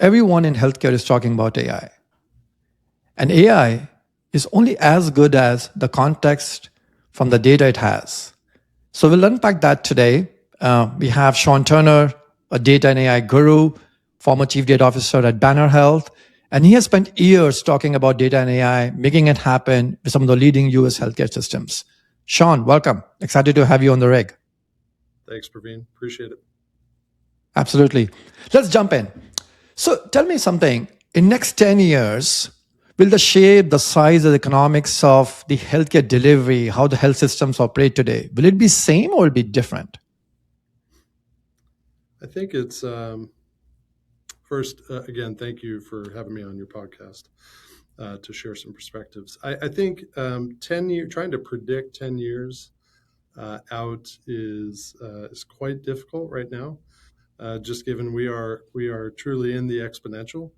Everyone in healthcare is talking about AI. And AI is only as good as the context from the data it has. So we'll unpack that today. We have Sean Turner, a data and AI guru, former chief data officer at Banner Health. And he has spent years talking about data and AI, making it happen with some of the leading US healthcare systems. Sean, welcome. Excited to have you on the rig. Thanks, Praveen. Appreciate it. Absolutely. Let's jump in. So tell me something. In next 10 years, will the shape, the size, the economics of the healthcare delivery, how the health systems operate today, will it be same or will it be different? I think it's first, again, thank you for having me on your podcast to share some perspectives. I think 10 years, trying to predict 10 years out is quite difficult right now, just given we are truly in the exponential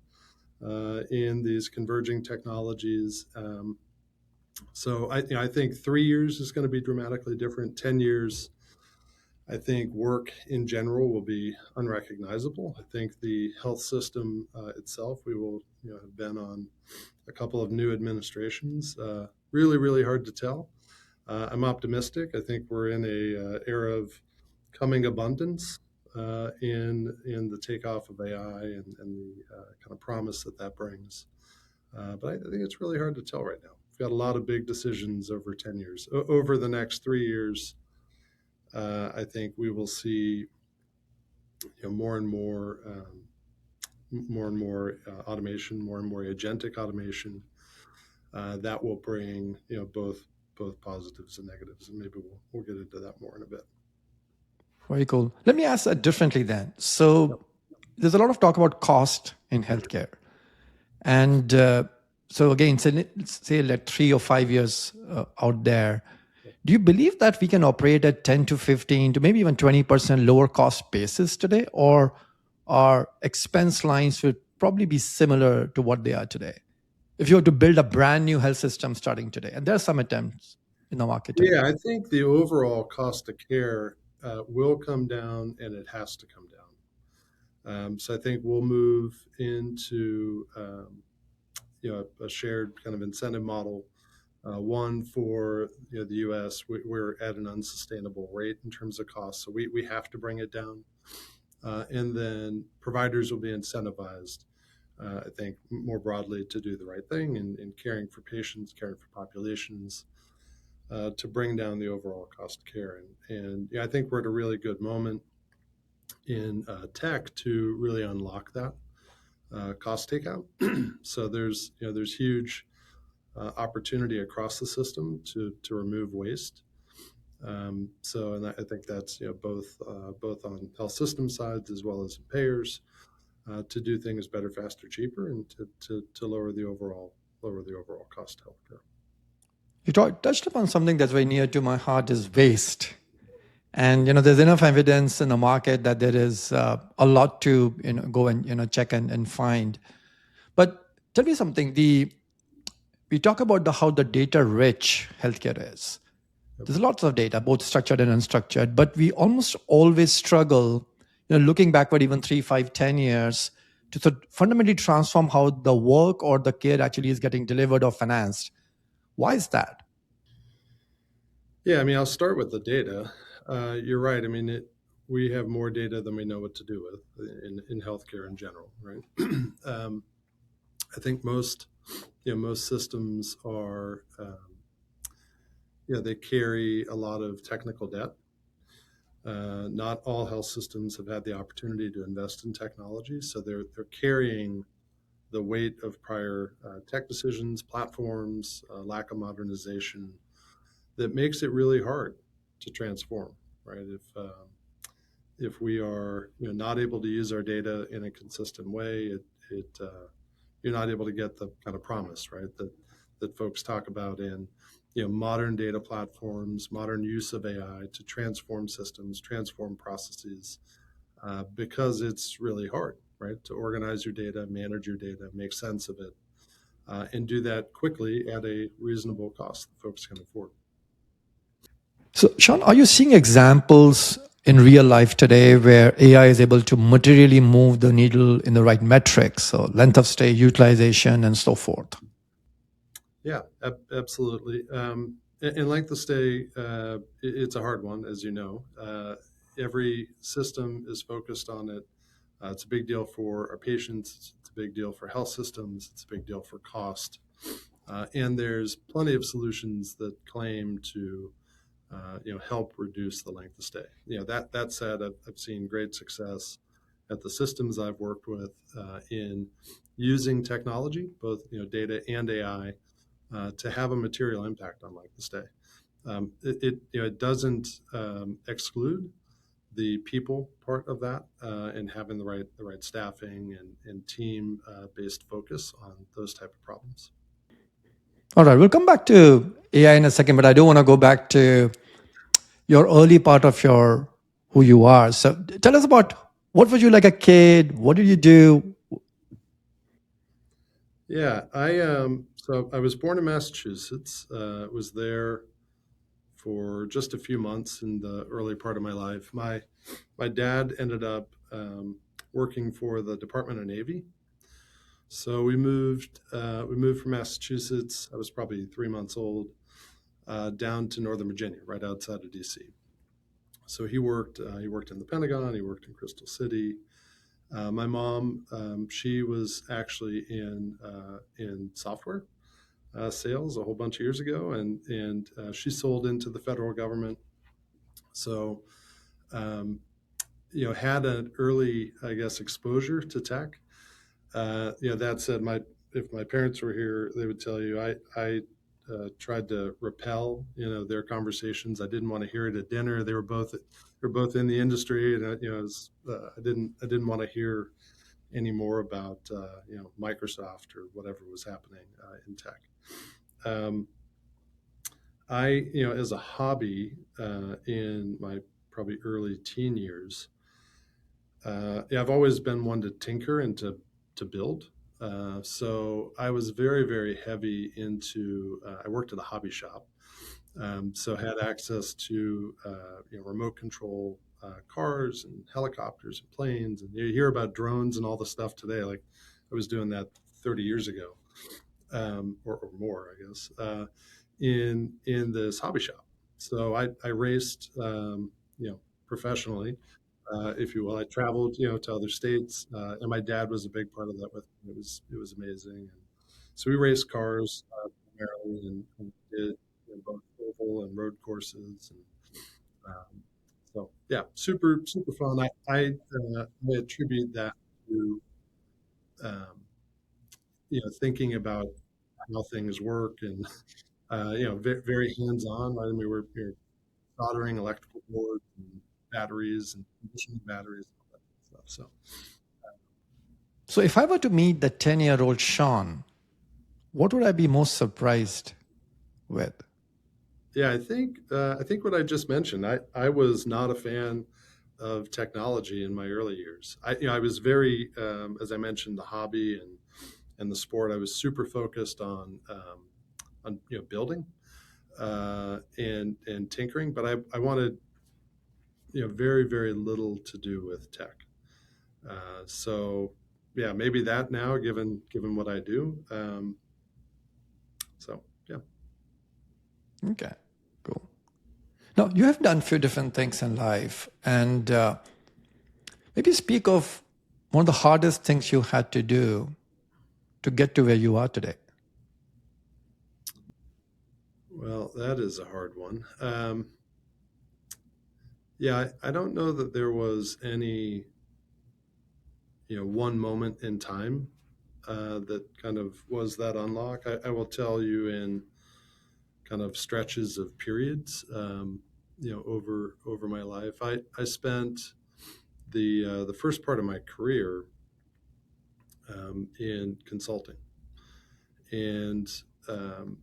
in these converging technologies. So I think 3 years is going to be dramatically different. 10 years, I think work in general will be unrecognizable. I think the health system itself, we will have been on a couple of new administrations. Really, really hard to tell. I'm optimistic. I think we're in a era of coming abundance in the takeoff of AI and the kind of promise that brings. But I think it's really hard to tell right now. We've got a lot of big decisions over 10 years. Over the next 3 years, I think we will see more and more, automation, more and more agentic automation that will bring both positives and negatives, and maybe we'll get into that more in a bit. Very cool. Let me ask that differently then. So there's a lot of talk about cost in healthcare. And so again, say like 3 or 5 years out there, do you believe that we can operate at 10 to 15 to maybe even 20% lower cost basis today, or our expense lines will probably be similar to what they are today? If you were to build a brand new health system starting today, and there are some attempts in the market today. Yeah, I think the overall cost of care will come down, and it has to come down. So I think we'll move into a shared kind of incentive model. One for the U.S., we're at an unsustainable rate in terms of cost, so we have to bring it down. And then providers will be incentivized, I think, more broadly to do the right thing in caring for patients, caring for populations, to bring down the overall cost of care. And I think we're at a really good moment in tech to really unlock that cost takeout. So there's huge opportunity across the system to remove waste. And I think that's both on health system sides as well as payers to do things better, faster, cheaper, and to lower the overall cost of healthcare. You touched upon something that's very near to my heart is waste. And there's enough evidence in the market that there is a lot to go and check and find. But tell me something. We talk about how the data rich healthcare is. There's lots of data, both structured and unstructured, but we almost always struggle, looking backward even 3, 5, 10 years, to fundamentally transform how the work or the care actually is getting delivered or financed. Why is that? Yeah, I mean, I'll start with the data. You're right. I mean, we have more data than we know what to do with in healthcare in general, right? I think most systems are, they carry a lot of technical debt. Not all health systems have had the opportunity to invest in technology, so they're carrying the weight of prior tech decisions, platforms, lack of modernization that makes it really hard to transform, right? If we are not able to use our data in a consistent way, you're not able to get the kind of promise, right, that folks talk about in modern data platforms, modern use of AI to transform systems, transform processes, because it's really hard, right, to organize your data, manage your data, make sense of it, and do that quickly at a reasonable cost that folks can afford. So, Sean, are you seeing examples in real life today where AI is able to materially move the needle in the right metrics, so length of stay, utilization, and so forth. Yeah, absolutely. And length of stay, it's a hard one, as you know. Every system is focused on it. It's a big deal for our patients. It's a big deal for health systems. It's a big deal for cost. And there's plenty of solutions that claim to, help reduce the length of stay. That said, I've seen great success at the systems I've worked with in using technology, both data and AI, to have a material impact on length of stay. It doesn't exclude the people part of that and having the right staffing and team based focus on those type of problems. All right, we'll come back to AI in a second, but I do want to go back to your early part of your who you are. So tell us about what were you like a kid? What did you do? Yeah, I was born in Massachusetts. Was there for just a few months in the early part of my life. My dad ended up working for the Department of Navy, so we moved from Massachusetts. I was probably 3 months old, down to Northern Virginia, right outside of D.C. So he worked in the Pentagon. He worked in Crystal City. My mom, she was actually in software sales a whole bunch of years ago, and she sold into the federal government. So, um, had an early, I guess, exposure to tech. That said, my if my parents were here, they would tell you I tried to repel, their conversations. I didn't want to hear it at dinner. They were both in the industry, and I didn't want to hear any more about Microsoft or whatever was happening in tech. Um, as a hobby in my probably early teen years, yeah, I've always been one to tinker and to build. So I was very, very heavy into. I worked at a hobby shop, so had access to remote control cars and helicopters and planes, and you hear about drones and all the stuff today. Like I was doing that 30 years ago, or more, I guess, in this hobby shop. So I raced, professionally, if you will. I traveled, to other states, and my dad was a big part of that with me. It was amazing. And so we raced cars primarily, and did both oval and road courses, and so yeah, super super fun. I attribute that to um, thinking about how things work and very, very hands on. Right? I mean, we were soldering electrical boards and batteries and conditioning batteries and all that stuff. So So if I were to meet the 10-year-old Sean, what would I be most surprised with? yeah, I think what I just mentioned. I was not a fan of technology in my early years. I was very, as I mentioned, the hobby and the sport. I was super focused on building and tinkering, but I wanted very, very little to do with tech. So yeah, maybe that now, given what I do. So yeah. Okay, cool. Now, you have done a few different things in life, and maybe speak of one of the hardest things you had to do to get to where you are today. Well, that is a hard one. Yeah, I don't know that there was any one moment in time that kind of was that unlock. I will tell you in kind of stretches of periods, over my life. I spent the first part of my career in consulting, and um,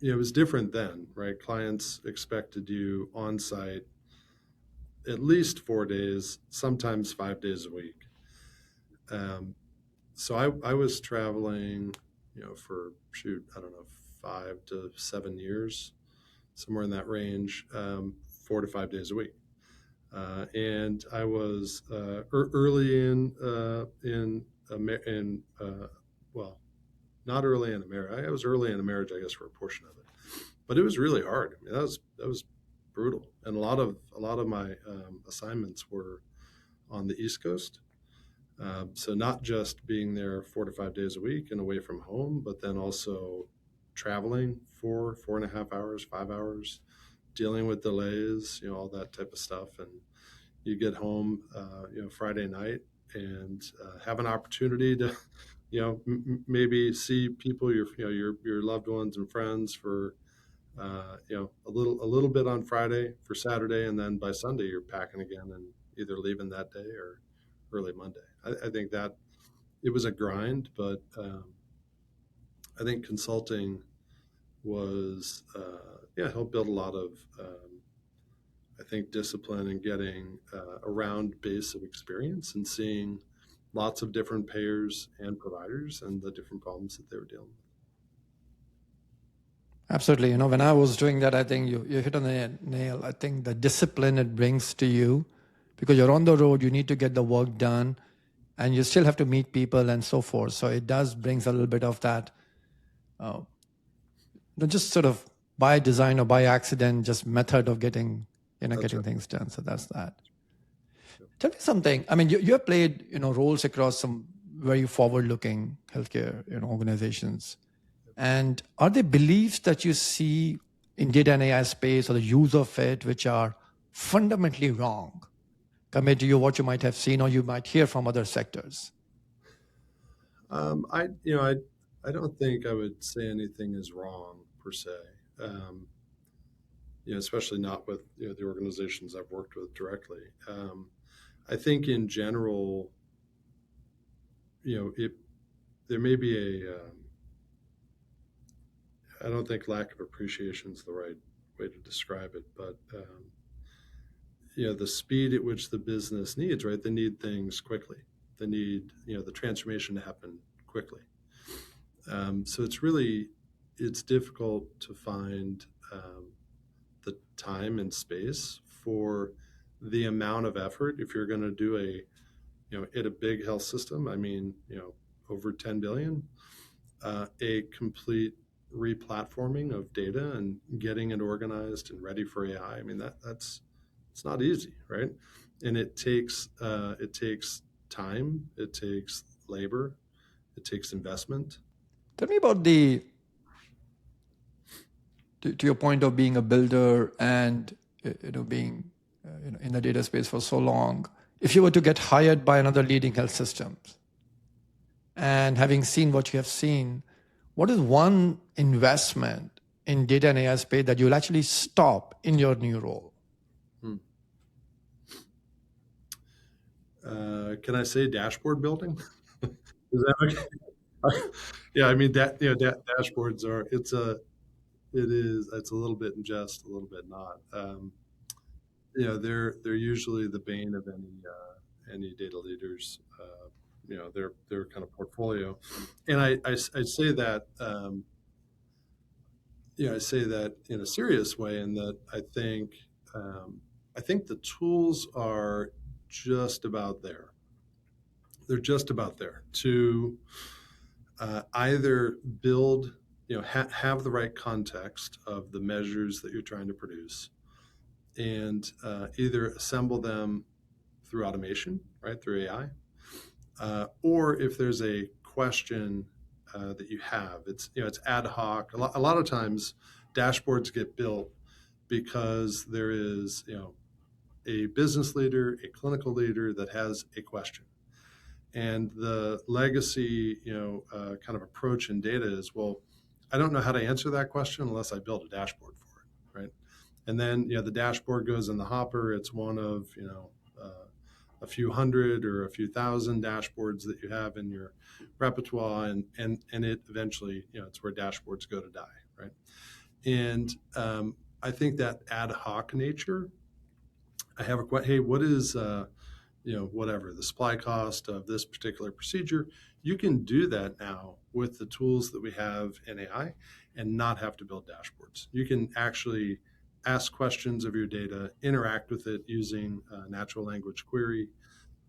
it was different then, right? Clients expected you on site at least 4 days, sometimes 5 days a week. Um, so I was traveling, for shoot, I don't know, 5 to 7 years, somewhere in that range, 4 to 5 days a week. And I was early in well, not early in a marriage. I was early in a marriage, I guess, for a portion of it, but it was really hard. I mean, that was brutal, and a lot of my assignments were on the East Coast. So not just being there 4 to 5 days a week and away from home, but then also traveling 4.5 hours, 5 hours, dealing with delays, all that type of stuff. And you get home, Friday night and have an opportunity to, maybe see people, your loved ones and friends for, a little bit on Friday for Saturday, and then by Sunday you're packing again and either leaving that day or early Monday. I think that it was a grind, but I think consulting was, helped build a lot of, I think, discipline and getting a round base of experience and seeing lots of different payers and providers and the different problems that they were dealing with. Absolutely. When I was doing that, I think you hit on the nail. I think the discipline it brings to you, because you're on the road, you need to get the work done, and you still have to meet people and so forth. So it does brings a little bit of that, uh, just sort of by design or by accident, just method of getting That's getting right. things done. So that's that. Yep. Tell me something. I mean, you have played roles across some very forward-looking healthcare organizations. And are there beliefs that you see in data and AI space or the use of it which are fundamentally wrong compared to what you might have seen or you might hear from other sectors? I don't think I would say anything is wrong per se. Um, Especially not with the organizations I've worked with directly. I think in general, it there may be I don't think lack of appreciation is the right way to describe it, but the speed at which the business needs, right? They need things quickly. They need the transformation to happen quickly. So it's difficult to find the time and space for the amount of effort if you're going to do at a big health system. I mean, over 10 billion, a complete replatforming of data and getting it organized and ready for AI. I mean, that's it's not easy, right? And it takes time, it takes labor, it takes investment. Tell me about to your point of being a builder and being in the data space for so long. If you were to get hired by another leading health system and having seen what you have seen, what is one investment in data and AI space that you'll actually stop in your new role? Hmm. Can I say dashboard building? Is that okay? Yeah, I mean that dashboards are it's a little bit in jest, a little bit not. They're usually the bane of any data leaders. Their kind of portfolio, and I say that I say that in a serious way, in that I think the tools are just about there. They're just about there to either build, have the right context of the measures that you're trying to produce, and either assemble them through automation, right, through AI, or if there's a question that you have, it's ad hoc. A lot of times, dashboards get built because there is a business leader, a clinical leader that has a question. And the legacy, kind of approach in data is, well, I don't know how to answer that question unless I build a dashboard for it, right? And then, the dashboard goes in the hopper. It's one of, a few hundred or a few thousand dashboards that you have in your repertoire, and it eventually, it's where dashboards go to die, right? And I think that ad hoc nature. I have a question. Hey, what is whatever the supply cost of this particular procedure? You can do that now with the tools that we have in AI and not have to build dashboards. You can actually ask questions of your data, interact with it using natural language query,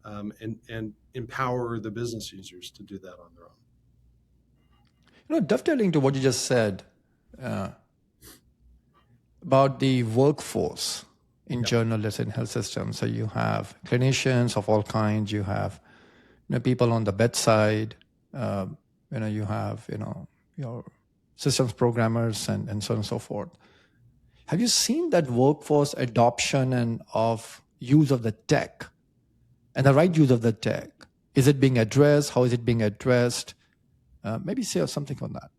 and empower the business users to do that on their own. Dovetailing to what you just said about the workforce in Yeah. journalists and health systems. So you have clinicians of all kinds. You have people on the bedside. Um, you have your systems programmers and so on and so forth. Have you seen that workforce adoption and of use of the tech and the right use of the tech? Is it being addressed? How is it being addressed? Maybe say something on that.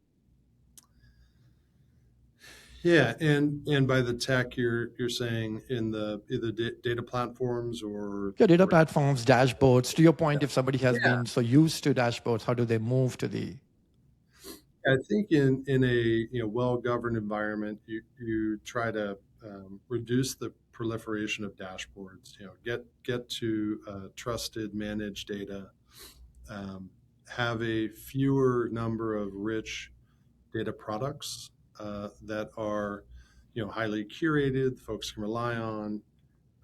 Yeah, and by the tech, you're saying in the either data platforms Yeah, data or platforms, dashboards. To your point, if somebody has yeah, been so used to dashboards, how do they move to the? I think in a well governed environment, you try to reduce the proliferation of dashboards. Get to trusted managed data. Um, have a fewer number of rich data products that are highly curated. Folks can rely on.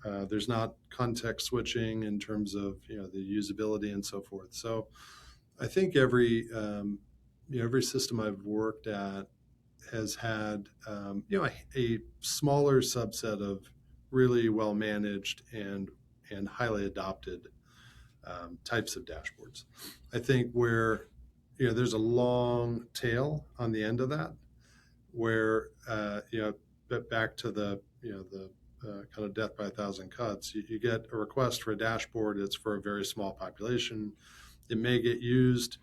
There's not context switching in terms of the usability and so forth. So I think every system I've worked at has had a smaller subset of really well managed and highly adopted types of dashboards. I think where there's a long tail on the end of that, where but back to the kind of death by a thousand cuts. You get a request for a dashboard. It's for a very small population. It may get used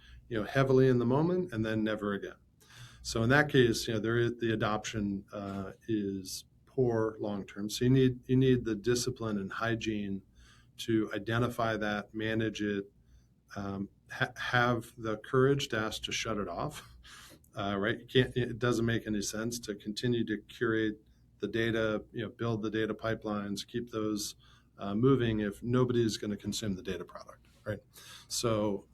heavily in the moment and then never again. So in that case, the adoption is poor long term. So you need the discipline and hygiene to identify that, manage it, have the courage to ask to shut it off. Right? You can't. It doesn't make any sense to continue to curate the data, build the data pipelines, keep those moving if nobody is going to consume the data product, right? So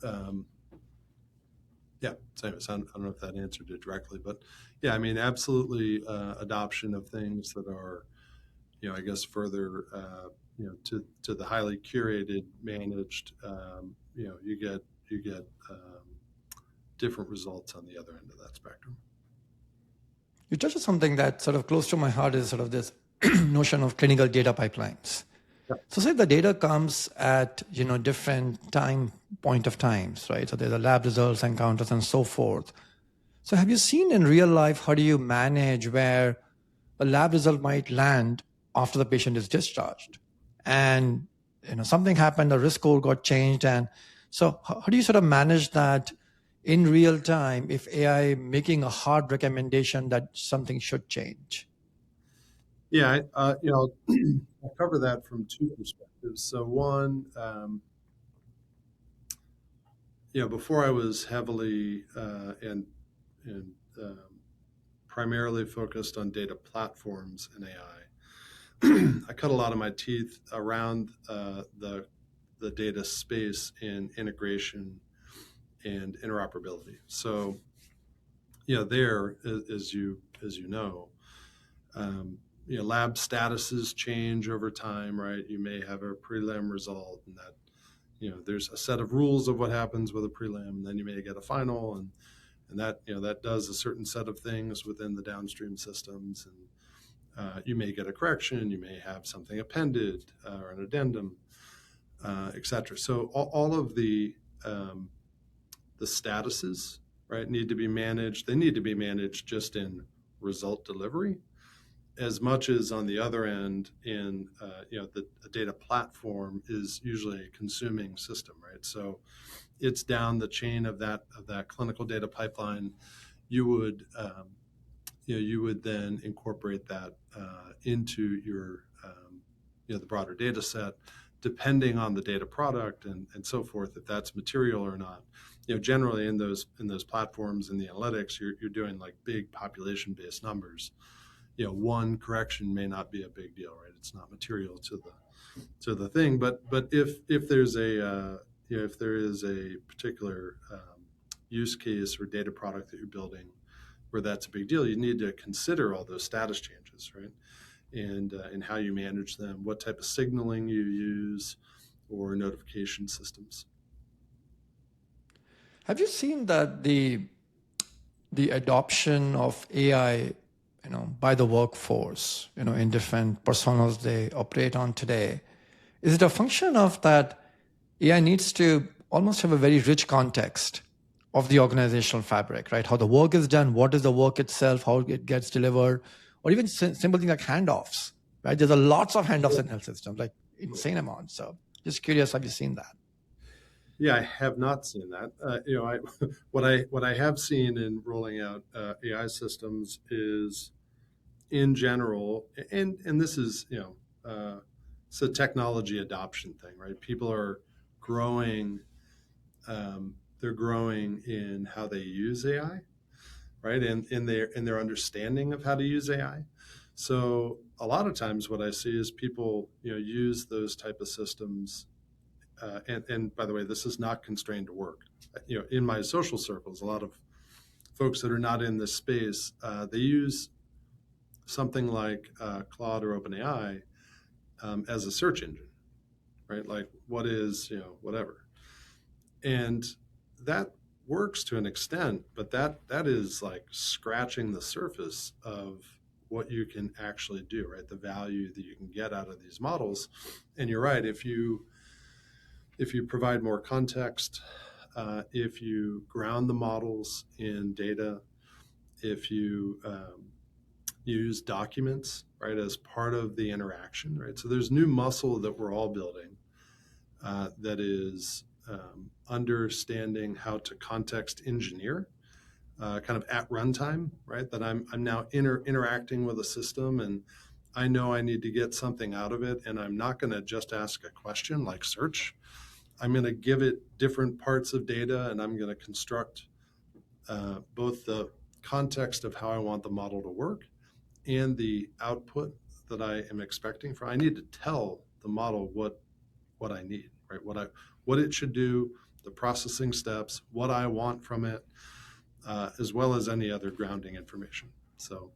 yeah, so anyways, I don't know if that answered it directly, but yeah, I mean, absolutely adoption of things that are, I guess further, to the highly curated, managed, you get different results on the other end of that spectrum. You touched on something that sort of close to my heart is sort of this notion of clinical data pipelines. Yeah. So say the data comes at different time point of times, right? So there's a lab results, encounters, and so forth. So have you seen in real life how do you manage where a lab result might land after the patient is discharged, and something happened, the risk score got changed, and so how do you sort of manage that in real time if AI making a hard recommendation that something should change? Yeah, I'll cover that from two perspectives. So one, before I was heavily and primarily focused on data platforms and AI. I cut a lot of my teeth around the data space in integration and interoperability. So there, as you know, lab statuses change over time, right? You may have a prelim result, and that there's a set of rules of what happens with a prelim, and then you may get a final, and that does a certain set of things within the downstream systems, and you may get a correction, you may have something appended or an addendum, etc. So all of the statuses, right, need to be managed. They need to be managed just in result delivery, as much as on the other end in the data platform is usually a consuming system, right? So it's down the chain of that clinical data pipeline. You would you would then incorporate that into your the broader data set, depending on the data product and so forth, if that's material or not. Generally in those platforms and the analytics, you're doing like big population based numbers. One correction may not be a big deal, right? It's not material to the thing, but if there's a if there is a particular use case or data product that you're building where that's a big deal, you need to consider all those status changes, right? and how you manage them, what type of signaling you use, or notification systems. Have you seen that the adoption of AI, by the workforce, in different personas they operate on today, is it a function of that AI needs to almost have a very rich context of the organizational fabric, right? How the work is done, what is the work itself, how it gets delivered, or even simple things like handoffs, right? There's a lots of handoffs in health systems, like insane amounts. So just curious, have you seen that? Yeah, I have not seen that. I what I have seen in rolling out AI systems is, in general, and this is it's a technology adoption thing, right? People are growing. They're growing in how they use AI, right? And in their understanding of how to use AI. So a lot of times, what I see is people use those type of systems. And by the way, this is not constrained to work. In my social circles, a lot of folks that are not in this space, they use something like Claude or OpenAI as a search engine, right? Like, what is whatever, and that works to an extent, but that is like scratching the surface of what you can actually do, right? The value that you can get out of these models. And you're right, if you provide more context, if you ground the models in data, if you use documents, right, as part of the interaction, right? So there's new muscle that we're all building, that is understanding how to context engineer, kind of at runtime, right? That I'm now interacting with a system, and I know I need to get something out of it, and I'm not going to just ask a question like search. I'm going to give it different parts of data, and I'm going to construct both the context of how I want the model to work and the output that I am expecting from. I need to tell the model what I need, right? What it should do, the processing steps, what I want from it, as well as any other grounding information. So,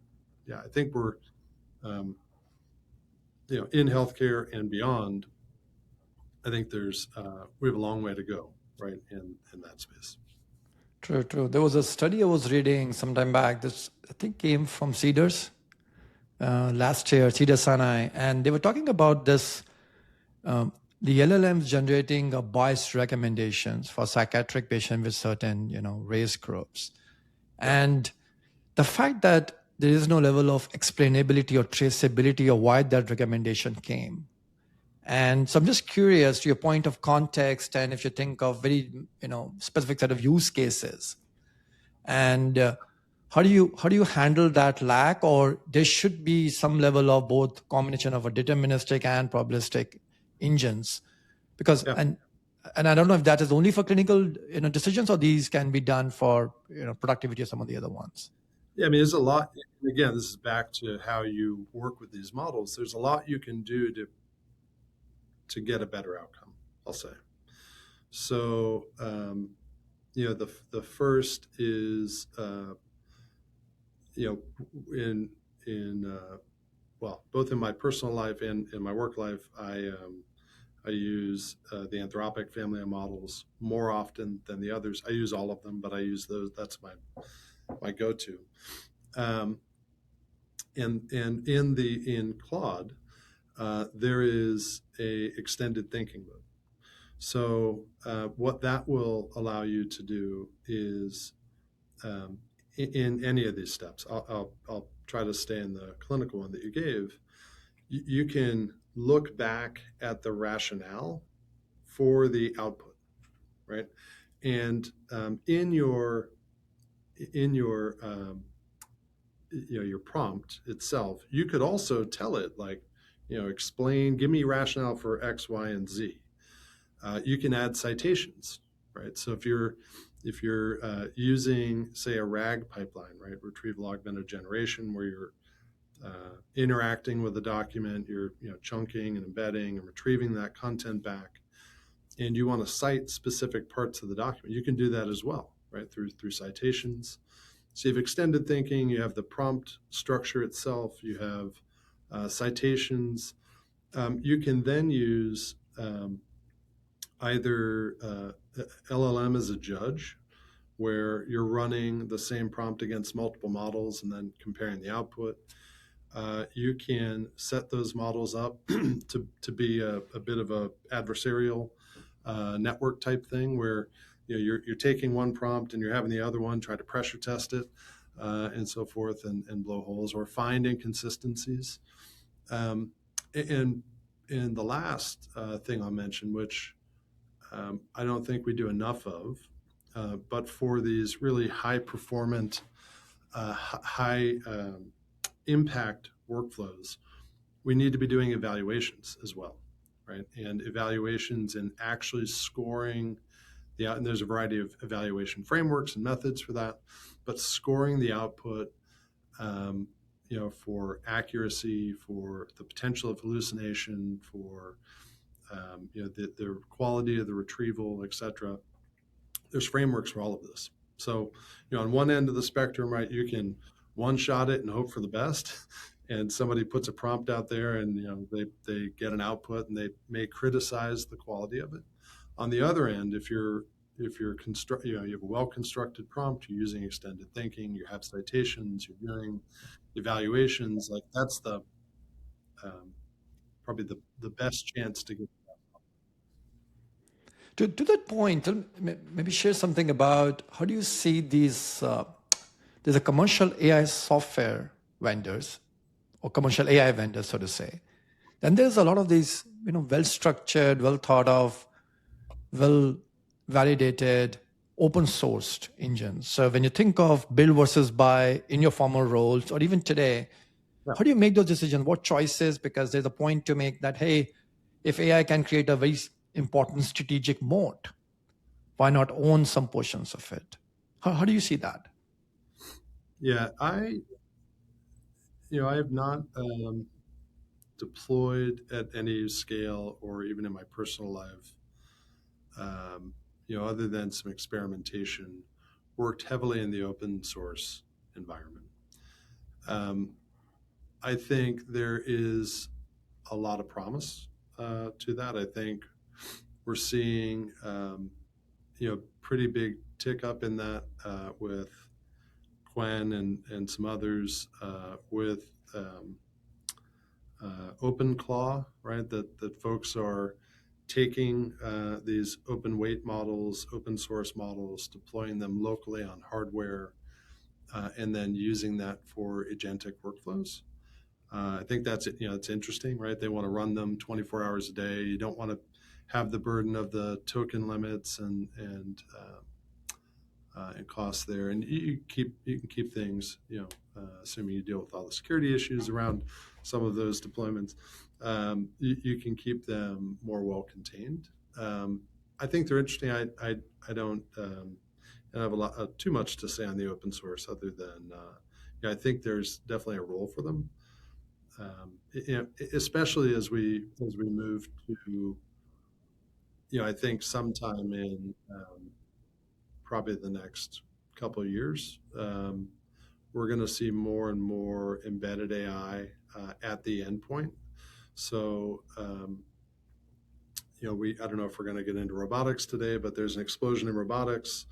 yeah, I think we're in healthcare and beyond. I think we have a long way to go, right, in that space. True, true. There was a study I was reading some time back. This, I think, came from Cedars last year, Cedars Sinai, and they were talking about this, the LLMs generating biased recommendations for psychiatric patients with certain, race groups. Yeah, And the fact that there is no level of explainability or traceability of why that recommendation came. And so I'm just curious to your point of context, and if you think of very, specific set of use cases, and how do you handle that lack, or there should be some level of both combination of a deterministic and probabilistic engines, because yeah, and I don't know if that is only for clinical decisions, or these can be done for productivity or some of the other ones. yeah. I mean, there's a lot. And again, this is back to how you work with these models. There's a lot you can do to get a better outcome, I'll say. So, the first is, in well, both in my personal life and in my work life, I use the Anthropic family of models more often than the others. I use all of them, but I use those. That's my go-to. Um, and in Claude, there is a extended thinking mode. So what that will allow you to do is, in any of these steps, I'll try to stay in the clinical one that you gave. You can look back at the rationale for the output, right? And in your prompt itself, you could also tell it, like, explain, give me rationale for X, Y, and Z. You can add citations, right? So if you're using, say, a RAG pipeline, right, retrieval augmented generation, where you're interacting with the document, you're chunking and embedding and retrieving that content back, and you want to cite specific parts of the document, you can do that as well, right, through citations. So you have extended thinking, you have the prompt structure itself, you have citations. You can then use either LLM as a judge, where you're running the same prompt against multiple models and then comparing the output. You can set those models up to be a bit of a adversarial network type thing, where you're taking one prompt and you're having the other one try to pressure test it and so forth, and blow holes or find inconsistencies. Um, and the last thing I'll mention, which I don't think we do enough of, but for these really high performant, high impact workflows, we need to be doing evaluations as well, right? And evaluations and actually scoring and there's a variety of evaluation frameworks and methods for that, but scoring the output, um, for accuracy, for the potential of hallucination, for the quality of the retrieval, et cetera. There's frameworks for all of this. So, on one end of the spectrum, right, you can one shot it and hope for the best. And somebody puts a prompt out there, and they get an output, and they may criticize the quality of it. On the other end, if you're you have a well constructed prompt, you're using extended thinking, you have citations, you're doing evaluations, like that's the um, probably the best chance to get. To that point, maybe share something about how do you see these, there's a commercial AI software vendors or commercial AI vendors, so to say. Then there's a lot of these, well-structured, well-thought of, well-validated, open-sourced engines. So when you think of build versus buy in your former roles, or even today, Yeah. how do you make those decisions? What choices? Because there's a point to make that, hey, if AI can create a very important strategic moat, why not own some portions of it? How do you see that? Yeah, I have not deployed at any scale or even in my personal life, other than some experimentation, worked heavily in the open source environment. Um, I think there is a lot of promise to that. I think we're seeing, pretty big tick up in that with Quen and some others with OpenClaw, right? That folks are taking these open weight models, open source models, deploying them locally on hardware, and then using that for agentic workflows. I think that's it. It's interesting, right? They want to run them 24 hours a day. You don't want to have the burden of the token limits and costs there, and you can keep things, assuming you deal with all the security issues around some of those deployments, you can keep them more well contained. I think they're interesting. I don't have a lot too much to say on the open source other than I think there's definitely a role for them, especially as we move to I think sometime in probably the next couple of years, we're going to see more and more embedded AI at the endpoint. So, I don't know if we're going to get into robotics today, but there's an explosion in robotics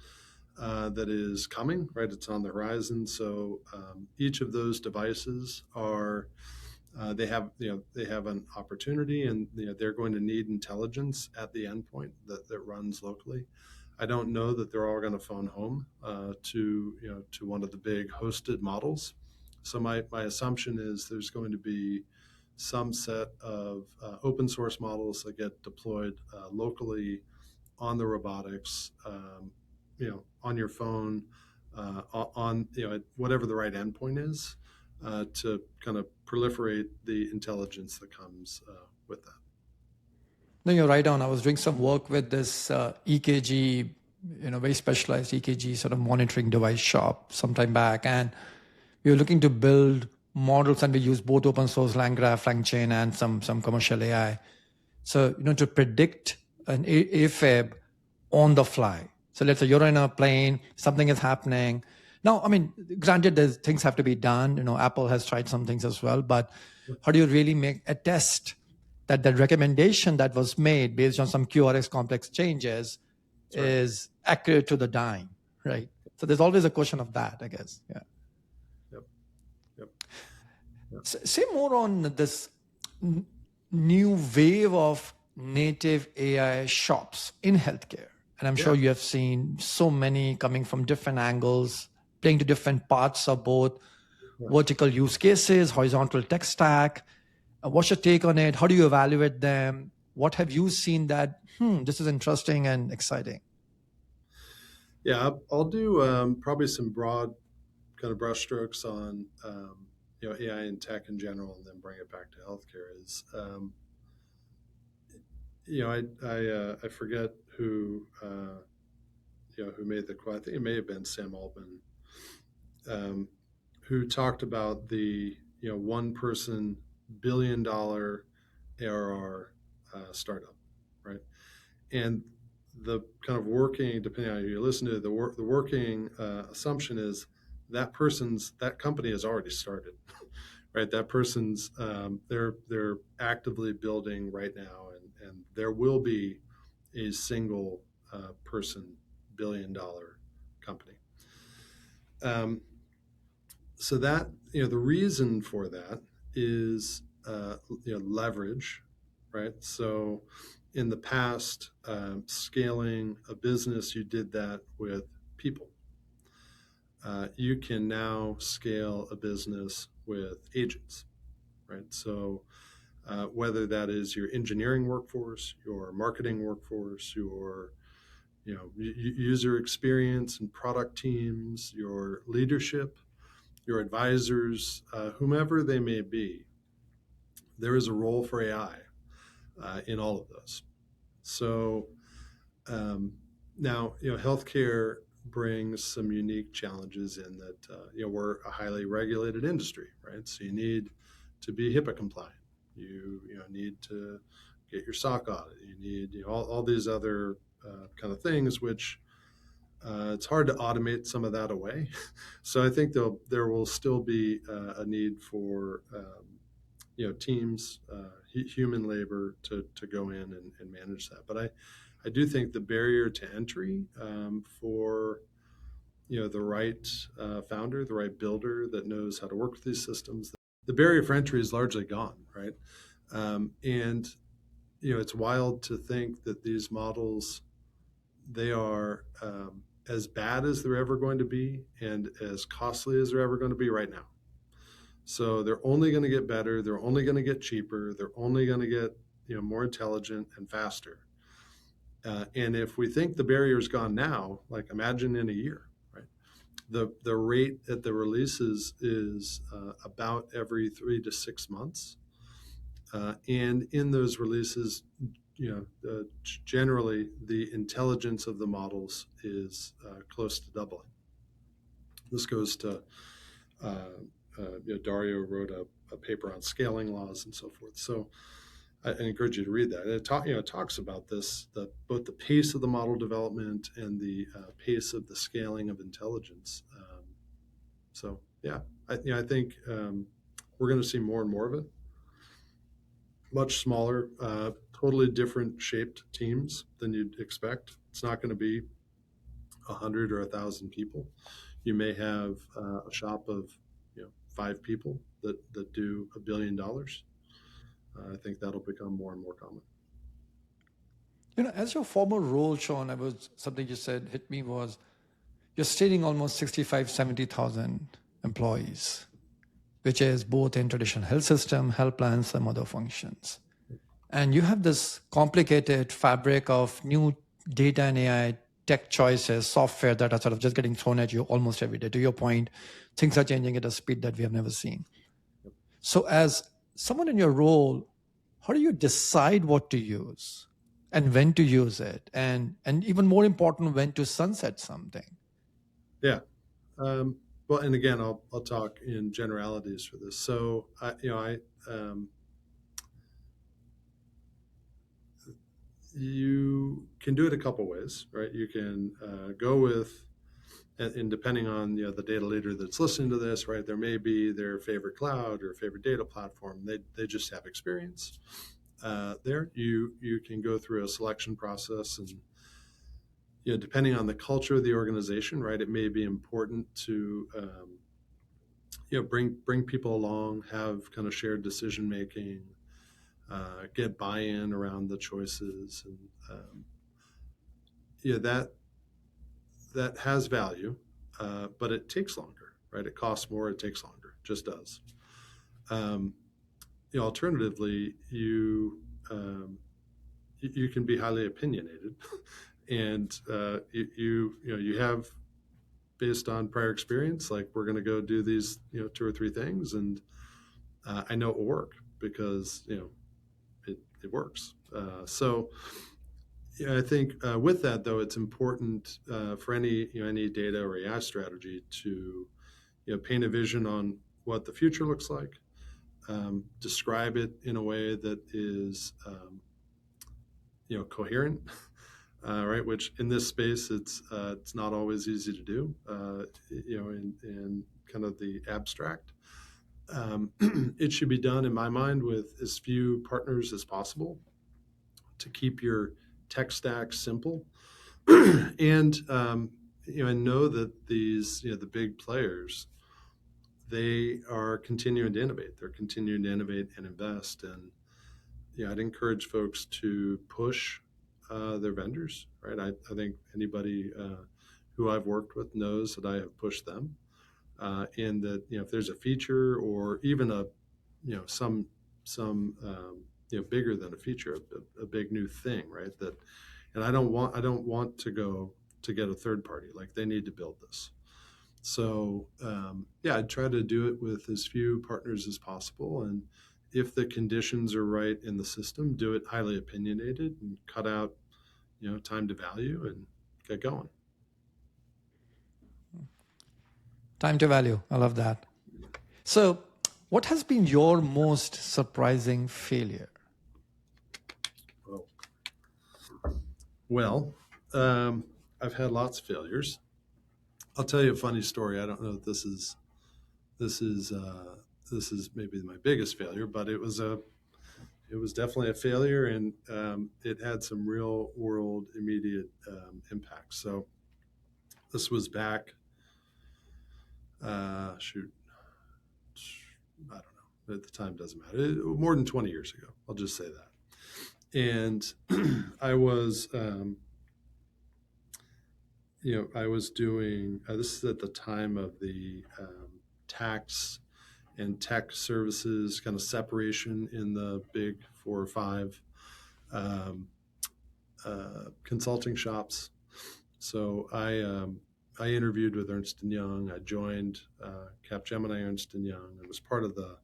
that is coming, right? It's on the horizon. So each of those devices are they have an opportunity, and they're going to need intelligence at the endpoint that runs locally. I don't know that they're all going to phone home to one of the big hosted models. So my assumption is there's going to be some set of open source models that get deployed locally on the robotics, on your phone, on whatever the right endpoint is, to kind of proliferate the intelligence that comes with that. No, you're right on. I was doing some work with this EKG, very specialized EKG sort of monitoring device shop sometime back, and we were looking to build models, and we use both open source LangGraph, LangChain, and some commercial AI. So to predict an AFib on the fly. So let's say you're in a plane, something is happening, Now, I mean, granted, there's things have to be done. Apple has tried some things as well, but Yeah, how do you really make a test that the recommendation that was made based on some QRX complex changes that's right. is accurate to the dime, right? So there's always a question of that, I guess. Yeah. Yep. Yep. Yep. Say more on this n- new wave of native AI shops in healthcare. And I'm sure Yeah. you have seen so many coming from different angles, playing to different parts of both Yeah. vertical use cases, horizontal tech stack. What's your take on it? How do you evaluate them? What have you seen that, this is interesting and exciting? Yeah. I'll do probably some broad kind of brushstrokes on AI and tech in general, and then bring it back to healthcare. Is I forget who made the quote. I think it may have been Sam Altman, um, who talked about the 1 person $1 billion ARR startup, right? And the kind of working, depending on who you listen to, the working assumption is that company has already started, right? That person's they're actively building right now, and there will be a single person $1 billion company. Um, so that the reason for that is leverage, right? So in the past, scaling a business, you did that with people. You can now scale a business with agents, right? So whether that is your engineering workforce, your marketing workforce, your user experience and product teams, your leadership, your advisors, whomever they may be, there is a role for AI in all of those. So um, now, healthcare brings some unique challenges in that we're a highly regulated industry, right? So you need to be HIPAA compliant. You need to get your SOC audit. You need all these other kind of things, which it's hard to automate some of that away. So I think there will still be a need for teams, human labor to go in and manage that. But I do think the barrier to entry for the right founder, the right builder that knows how to work with these systems, the barrier for entry is largely gone, right? And it's wild to think that these models, they are as bad as they're ever going to be and as costly as they're ever going to be right now. So they're only going to get better. They're only going to get cheaper. They're only going to get more intelligent and faster. And if we think the barrier is gone now, like imagine in a year, right? The rate at the releases is about every 3 to 6 months, and in those releases, generally the intelligence of the models is close to doubling. This goes to Dario wrote a paper on scaling laws and so forth. So I encourage you to read that. It talks about this, both the pace of the model development and the pace of the scaling of intelligence. So yeah, I think we're going to see more and more of it. Much smaller, totally different shaped teams than you'd expect. It's not going to be 100 or 1,000 people. You may have a shop of 5 people that do $1 billion. I think that'll become more and more common. As your former role, Sean, I was something you said hit me was you're stating almost 65, 70,000 employees, which is both in traditional health system, health plans, some other functions. And you have this complicated fabric of new data and AI tech choices, software that are sort of just getting thrown at you almost every day. To your point, things are changing at a speed that we have never seen. So, as someone in your role, how do you decide what to use and when to use it, and even more important, when to sunset something? Yeah. Um, well, and again, I'll talk in generalities for this. So I you can do it a couple ways, right? You can go with and depending on the data leader that's listening to this, right, there may be their favorite cloud or favorite data platform. They just have experience there. You can go through a selection process, and depending on the culture of the organization, right, it may be important to bring people along, have kind of shared decision making, get buy-in around the choices, and that has value, but it takes longer, right? It costs more, it takes longer, just does. Um, Alternatively, you can be highly opinionated, and you have, based on prior experience, like, we're going to go do these two or three things, and I know it will work because it works. So I think with that, though, it's important for any data or AI strategy to paint a vision on what the future looks like, describe it in a way that is coherent, right? Which in this space, it's not always easy to do, in kind of the abstract. It should be done, in my mind, with as few partners as possible to keep your tech stack simple, and and know that these the big players, they are continuing to innovate. They're continuing to innovate and invest, and I'd encourage folks to push their vendors. Right, I think anybody who I've worked with knows that I have pushed them, and that if there's a feature or even a some bigger than a feature, a big new thing, right? That, and I don't want to go to get a third party. Like, they need to build this. So I try to do it with as few partners as possible, and if the conditions are right in the system, do it highly opinionated and cut out time to value and get going. Time to value. I love that. So, what has been your most surprising failure? Well, I've had lots of failures. I'll tell you a funny story. I don't know if this is maybe my biggest failure, but it was definitely a failure, and it had some real world immediate impact. So this was back, shoot, I don't know. At the time, doesn't matter. More than 20 years ago. I'll just say that. And I was, I was doing, this is at the time of the tax and tech services kind of separation in the big 4 or 5 consulting shops. So I interviewed with Ernst & Young. I joined Capgemini Ernst & Young. I was part of the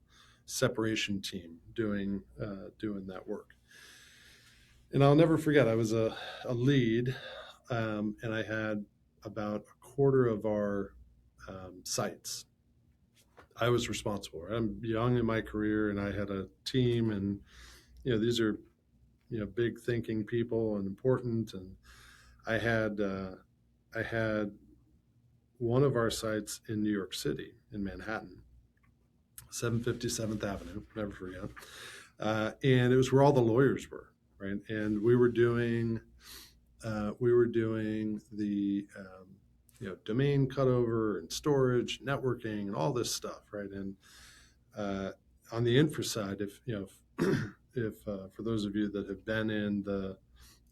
separation team doing that work. And I'll never forget, I was a lead, and I had about a quarter of our sites. I was responsible. I'm young in my career, and I had a team, and these are big thinking people and important. And I had one of our sites in New York City, in Manhattan, 757th Avenue, never forget. And it was where all the lawyers were, right? And we were doing the domain cutover and storage, networking, and all this stuff, right? And on the infra side, if for those of you that have been in the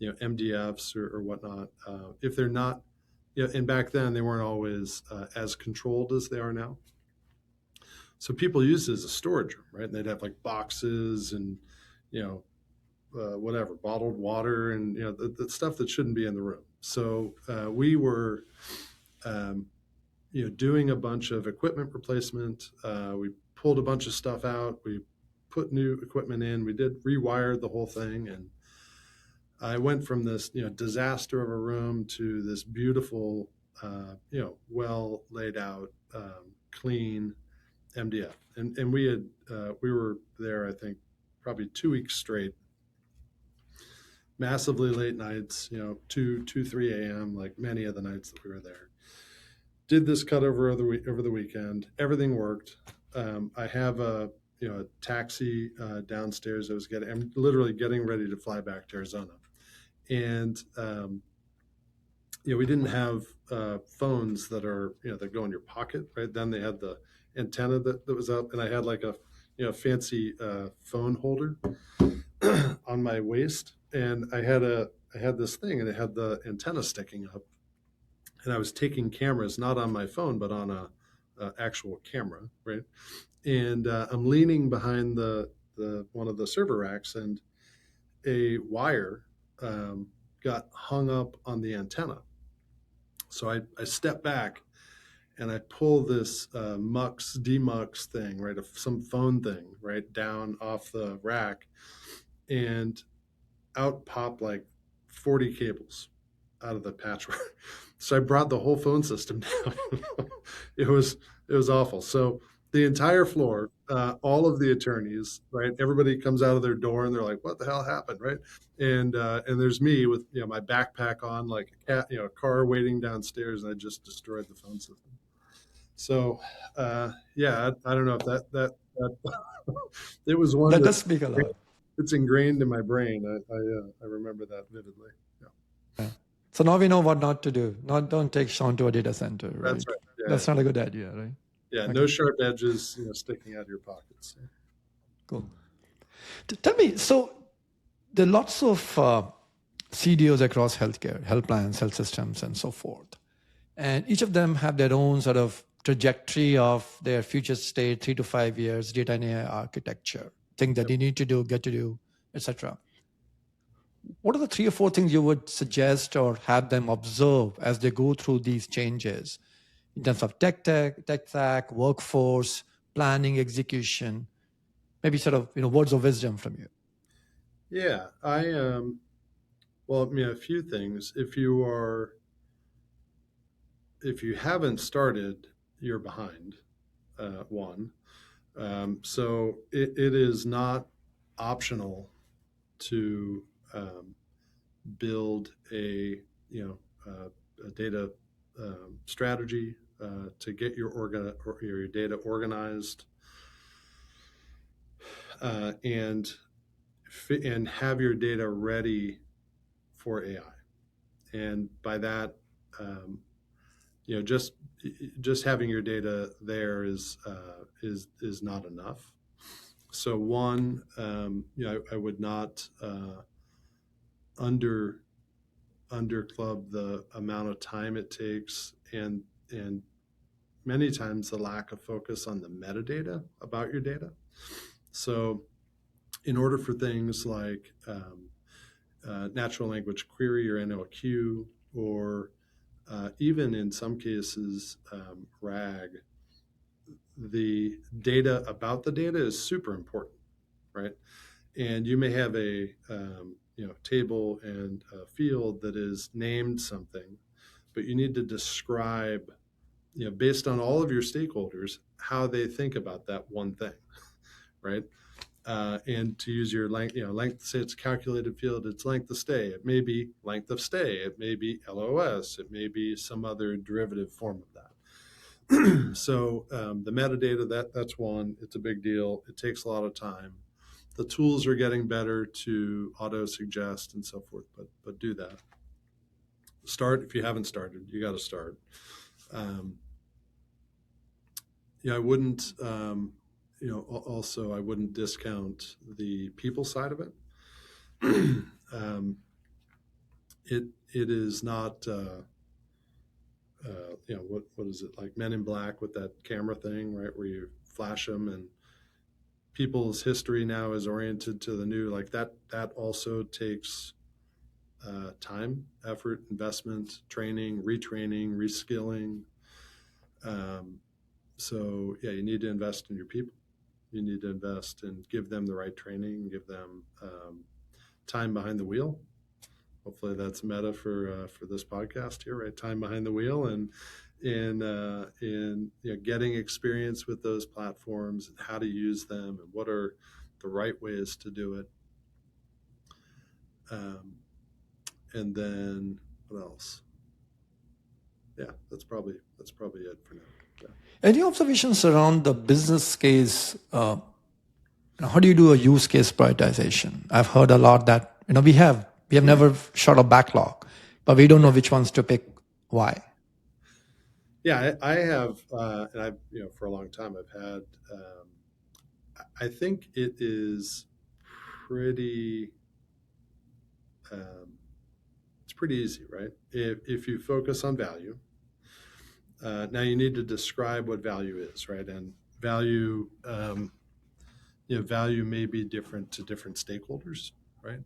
MDFs or whatnot, if they're not, and back then they weren't always as controlled as they are now. So people used it as a storage room, right? And they'd have like boxes and whatever, bottled water, and the stuff that shouldn't be in the room. So we were doing a bunch of equipment replacement. We pulled a bunch of stuff out. We put new equipment in. We did rewire the whole thing, and I went from this disaster of a room to this beautiful, well laid out, clean MDF. And we were there, I think, probably 2 weeks straight. Massively late nights, 2, 3 a.m., like many of the nights that we were there. did this cut over the weekend. Everything worked. I have a taxi downstairs. I'm literally getting ready to fly back to Arizona, and we didn't have phones that are that go in your pocket, right? Then they had the antenna that was up, and I had like a fancy phone holder on my waist, and I had this thing, and it had the antenna sticking up, and I was taking cameras not on my phone but on a actual camera, right? And I'm leaning behind the one of the server racks, and a wire um, got hung up on the antenna. So I step back and I pull this mux demux thing, right, some phone thing, right, down off the rack, and out pop like 40 cables out of the patchwork. So I brought the whole phone system down. it was it was awful. So the entire floor, all of the attorneys, right? Everybody comes out of their door and they're like, "What the hell happened?" Right? And there's me with my backpack on, like a cat, a car waiting downstairs, and I just destroyed the phone system. So yeah, I don't know if that it was one That that does speak a lot. it's ingrained in my brain. I remember that vividly. Yeah. Yeah. So now we know what not to do. Not don't take Sean to a data center, That's right? right. Yeah, That's not a good idea, right? yeah. Okay, No sharp edges, sticking out of your pockets. cool. Tell me, so there are lots of CDOs across healthcare, health plans, health systems, and so forth. And each of them have their own sort of trajectory of their future state, 3 to 5 years, data and AI architecture, things that Yep. you need to do, get to do, etc. What are the 3 or 4 things you would suggest or have them observe as they go through these changes in terms of tech stack, workforce, planning, execution? Maybe sort of words of wisdom from you. Yeah. Well, a few things. If you haven't started, you're behind. One. So it is not optional to build a data strategy to get your data organized, and have your data ready for AI. And by that, um, just having your data there is not enough. So one, I would not under underclub the amount of time it takes, and many times the lack of focus on the metadata about your data. So in order for things like natural language query or NLQ, or even in some cases RAG, the data about the data is super important, right? And you may have a table and a field that is named something, but you need to describe, based on all of your stakeholders, how they think about that one thing, right? And to use your length, say it's a calculated field, it's length of stay. It may be length of stay. It may be LOS. It may be some other derivative form of that. So the metadata, that's one. It's a big deal. It takes a lot of time. The tools are getting better to auto suggest and so forth, but do that. Start if you haven't started. You got to start. Um, I wouldn't. Also, I wouldn't discount the people side of it. um, it is not. What is it like Men in Black with that camera thing, right? Where you flash them, and people's history now is oriented to the new. Like that also takes time, effort, investment, training, retraining, reskilling. Um, so yeah, you need to invest in your people. You need to invest and give them the right training, give them time behind the wheel. Hopefully that's meta for this podcast here, right? Time behind the wheel, and in getting experience with those platforms and how to use them and what are the right ways to do it. Um, and then what else? Yeah, that's probably it for now. Yeah. Any observations around the business case? How do you do a use case prioritization? I've heard a lot that we have never shot a backlog, but we don't know Yeah. which ones to pick. Why? Yeah, I have, and I've, for a long time, I've had, I think it is pretty, um, it's pretty easy, right? If you focus on value, now you need to describe what value is, right? And value, value may be different to different stakeholders, right?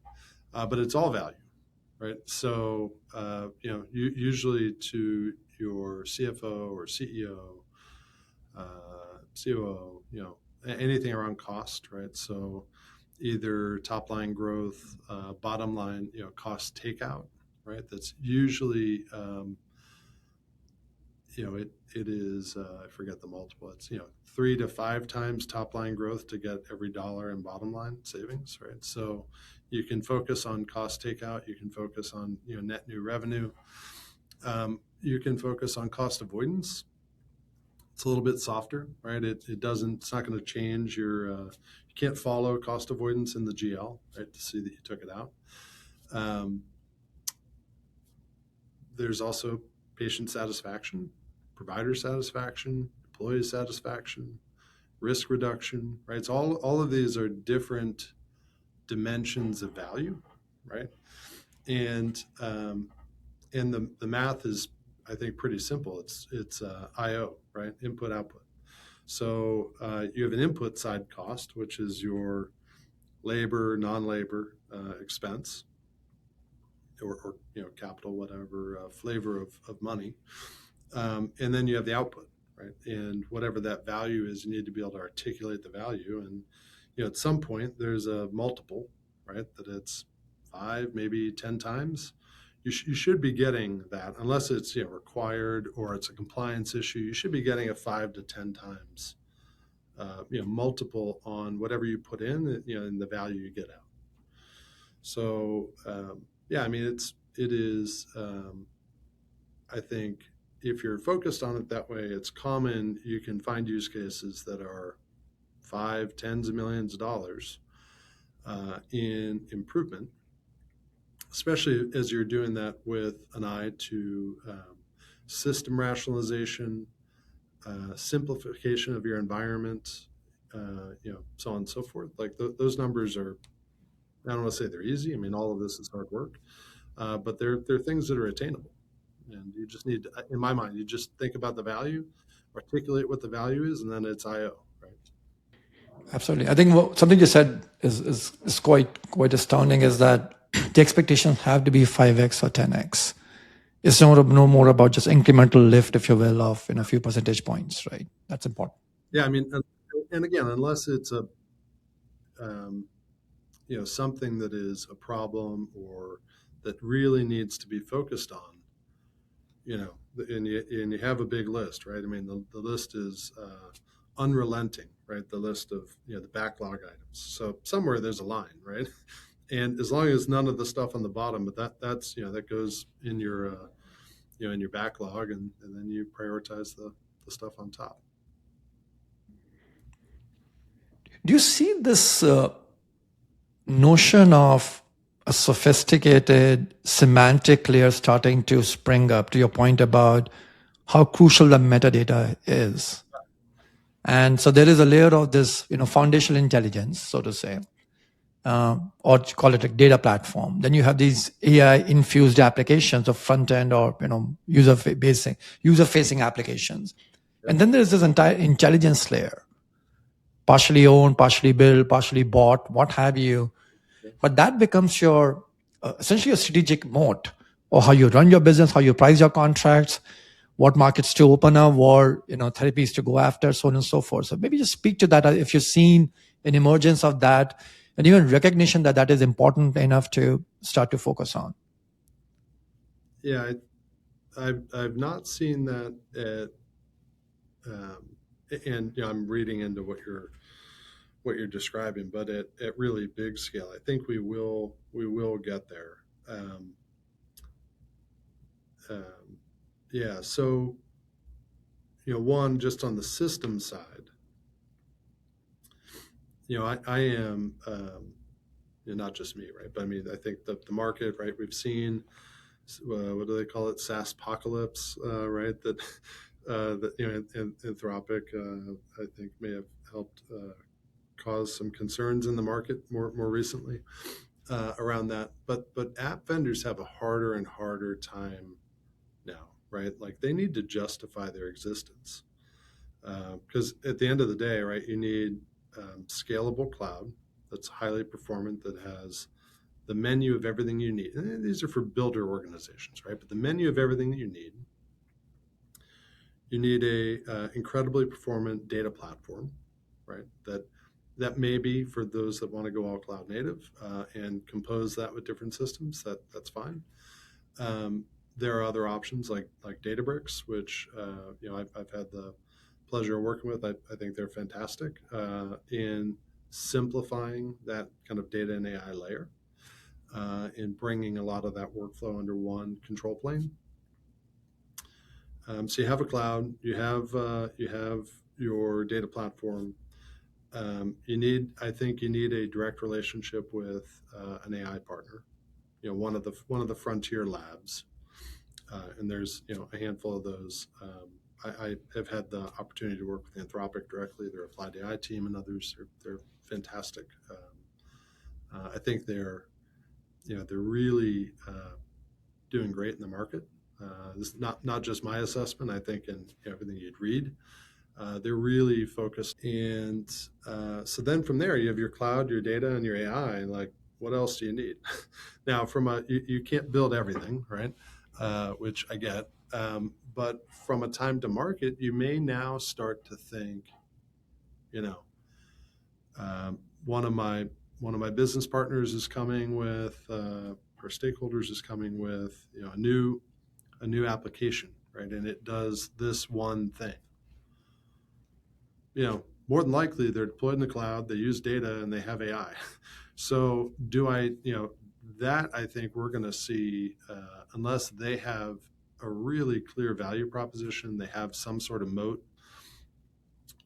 But it's all value, right? So, usually to your CFO or CEO, COO, anything around cost, right? So either top line growth, bottom line, cost takeout, right? That's usually, it is, I forget the multiple. It's, 3 to 5 times top line growth to get every dollar in bottom line savings, right? So you can focus on cost takeout. You can focus on, net new revenue. You can focus on cost avoidance. It's a little bit softer, right? It doesn't, it's not going to change you can't follow cost avoidance in the GL, right? To see that you took it out. Um, there's also patient satisfaction, provider satisfaction, employee satisfaction, risk reduction, right? So all of these are different dimensions of value, right? And the math is, I think, pretty simple. It's IO, right? Input output. So you have an input side cost, which is your labor, non-labor expense, or capital, whatever flavor of money, and then you have the output, right? And whatever that value is, you need to be able to articulate the value. And at some point, there's a multiple, right? That it's 5, maybe 10 times. You should be getting that, unless it's required or it's a compliance issue. You should be getting a 5 to 10 times multiple on whatever you put in, and the value you get out. So yeah, I mean, it is. I think if you're focused on it that way, it's common. You can find use cases that are five, tens of millions of dollars in improvement, especially as you're doing that with an eye to system rationalization, simplification of your environment, so on and so forth. Like those numbers are, I don't want to say they're easy. I mean, all of this is hard work, but they're things that are attainable. And you just need, in my mind, you just think about the value, articulate what the value is, and then it's IO, right? Absolutely. I think something you said is quite astounding. Is that the expectations have to be 5x or 10x. It's no more about just incremental lift, if you will, of a few percentage points, right? That's important. Yeah, I mean, and again, unless it's a um, something that is a problem or that really needs to be focused on, and you have a big list, right? I mean, the list is unrelenting, right? The list of the backlog items. So somewhere there's a line, right? And as long as none of the stuff on the bottom, but that's that goes in your in your backlog, and then you prioritize the stuff on top. Do you see this notion of a sophisticated semantic layer starting to spring up, to your point about how crucial the metadata is? And so there is a layer of this, foundational intelligence, so to say, or call it a data platform. Then you have these AI infused applications of front end or user facing applications, and Yep. then there's this entire intelligence layer, partially owned, partially built, partially bought, what have you. Yep. But that becomes your essentially a strategic moat, or how you run your business, how you price your contracts, what markets to open up, or therapies to go after, so on and so forth. So maybe just speak to that, if you've seen an emergence of that, and even recognition that that is important enough to start to focus on. Yeah, I've not seen that um, and I'm reading into what you're describing, but at really big scale, I think we will get there. Um, um, Yeah. So, one, just on the system side, I am, not just me, right? But I mean, I think the market, right? We've seen, what do they call it? SaaS apocalypse, right? That Anthropic, I think, may have helped cause some concerns in the market more recently around that. But app vendors have a harder and harder time now, right? Like they need to justify their existence because at the end of the day, right, you need scalable cloud that's highly performant, that has the menu of everything you need. And these are for builder organizations, right? But the menu of everything that you need. You need a incredibly performant data platform, right? That may be for those that want to go all cloud native and compose that with different systems. That's fine. There are other options like Databricks, which I've had the pleasure of working with. I think they're fantastic in simplifying that kind of data and AI layer, in bringing a lot of that workflow under one control plane. So you have a cloud, you have your data platform. I think you need a direct relationship with an AI partner. One of the frontier labs, and there's a handful of those. I have had the opportunity to work with Anthropic directly, their applied AI team, and others. They're fantastic. I think they're really doing great in the market. This is not just my assessment. I think in everything you'd read, they're really focused. And so then from there, you have your cloud, your data, and your AI. Like, what else do you need? Now, you can't build everything, right? Which I get. But from a time to market, you may now start to think, you know, um, one of my business partners is coming with, our stakeholders is coming with, a new application, right? And it does this one thing. More than likely they're deployed in the cloud, they use data, and they have AI. So that I think we're going to see, unless they have a really clear value proposition, they have some sort of moat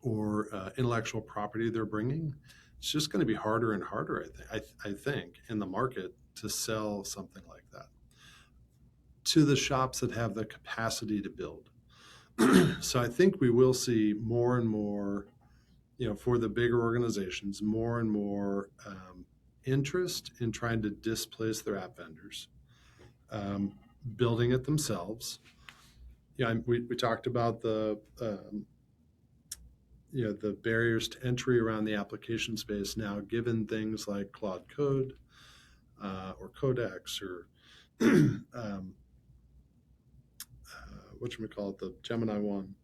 or intellectual property they're bringing. It's just going to be harder and harder, I think, in the market to sell something like that to the shops that have the capacity to build. So I think we will see more and more, for the bigger organizations, more and more interest in trying to displace their app vendors, um, building it themselves. Yeah, we talked about the barriers to entry around the application space now, given things like Claude Code or Codex or what you call it, the Gemini one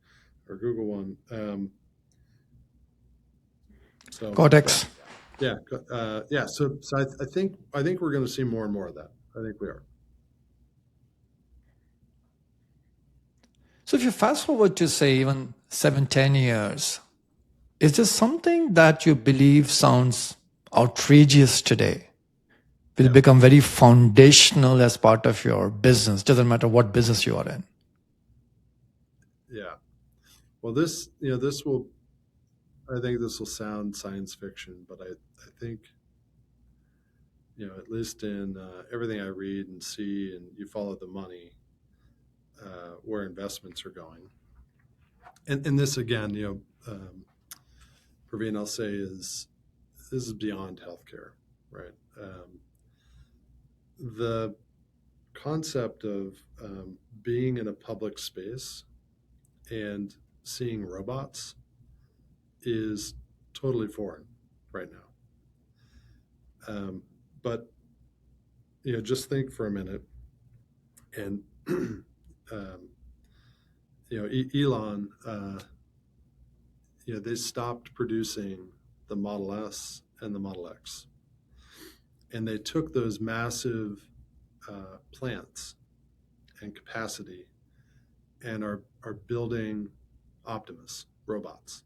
or Google one. So Cortex. yeah, yeah. So I think we're going to see more and more of that. I think we are. So if you fast forward to say even 7, 10 years, is there something that you believe sounds outrageous today will Yeah, become very foundational as part of your business? Doesn't matter what business you are in. yeah. Well, this will. I think this will sound science fiction, but I think at least in everything I read and see, and you follow the money, where investments are going. And this again, Praveen, I'll say this is beyond healthcare, right? The concept of being in a public space and seeing robots is totally foreign right now. But just think for a minute, and Elon, they stopped producing the Model S and the Model X, and they took those massive plants and capacity and are building Optimus robots,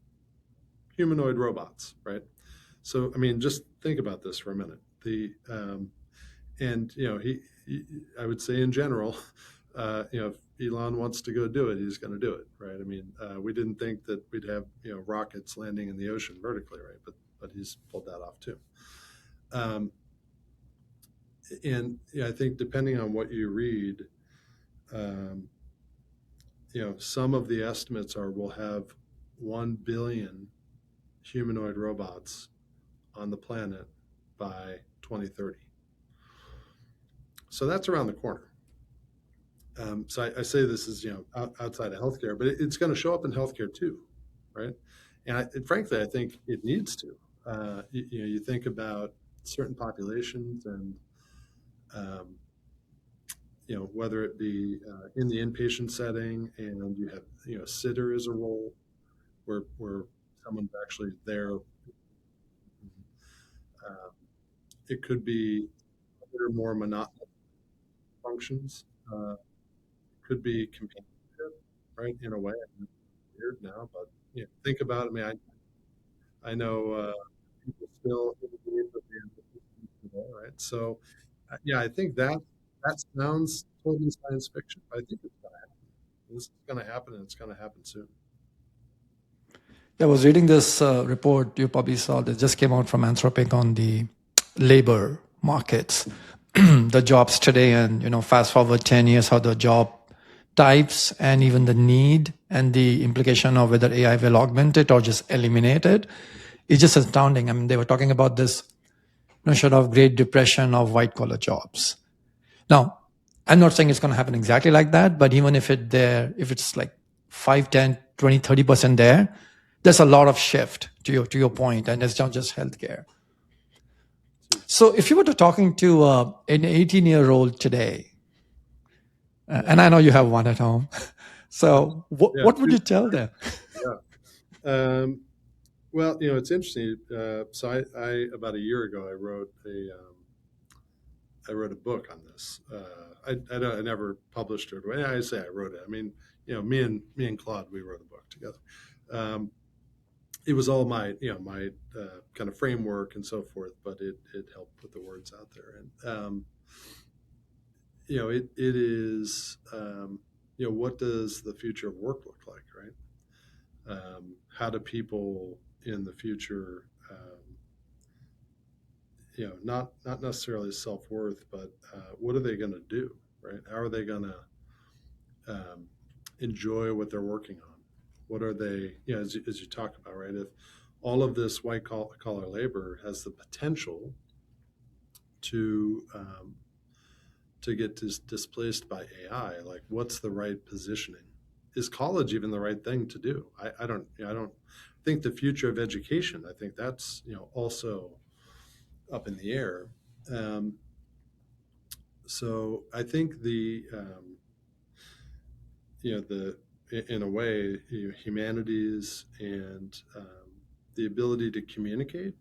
humanoid robots, right? So I mean, just think about this for a minute. The and he I would say in general, if Elon wants to go do it, he's going to do it, right? I mean, we didn't think that we'd have rockets landing in the ocean vertically, right? But he's pulled that off too. Um, and I think depending on what you read, um, some of the estimates are we'll have 1 billion humanoid robots on the planet by 2030. So that's around the corner. So I say this is outside of healthcare, but it's going to show up in healthcare too, right? And frankly, I think it needs to. You think about certain populations, and um, whether it be in the inpatient setting, and you have sitter as a role where someone's actually there. Uh, it could be other more monotonous functions. Could be companionship, right? In a way, I mean, it's weird now, but think about it. I mean, I know people still believe that the antithesis today, right? So, yeah, I think that sounds totally science fiction, but I think it's going to happen. This is going to happen, and it's going to happen soon. I was reading this report you probably saw that just came out from Anthropic on the labor markets, the jobs today, and fast forward 10 years, how the job types and even the need and the implication of whether AI will augment it or just eliminate it is just astounding. I mean, they were talking about this notion of Great Depression of white collar jobs. Now, I'm not saying it's going to happen exactly like that, but even if it's like 5, 10, 20, 30% there, there's a lot of shift to your point, and it's not just healthcare. So if you were to talking to an 18-year-old today, and I know you have one at home, so Yeah, what would you tell them? yeah. Well, it's interesting. So I about a year ago, I wrote a book on this. I never published it. When I say I wrote it, I mean, me and Claude, we wrote a book together. Um, it was all my kind of framework and so forth, but it helped put the words out there. And it is what does the future of work look like, right? How do people in the future not necessarily self worth, but what are they going to do, right? How are they going to enjoy what they're working on? What are they, as you talk about, right? If all of this white collar labor has the potential to get displaced by AI, like what's the right positioning? Is college even the right thing to do? I don't think the future of education. I think that's also up in the air. Um, so I think the in a way humanities and the ability to communicate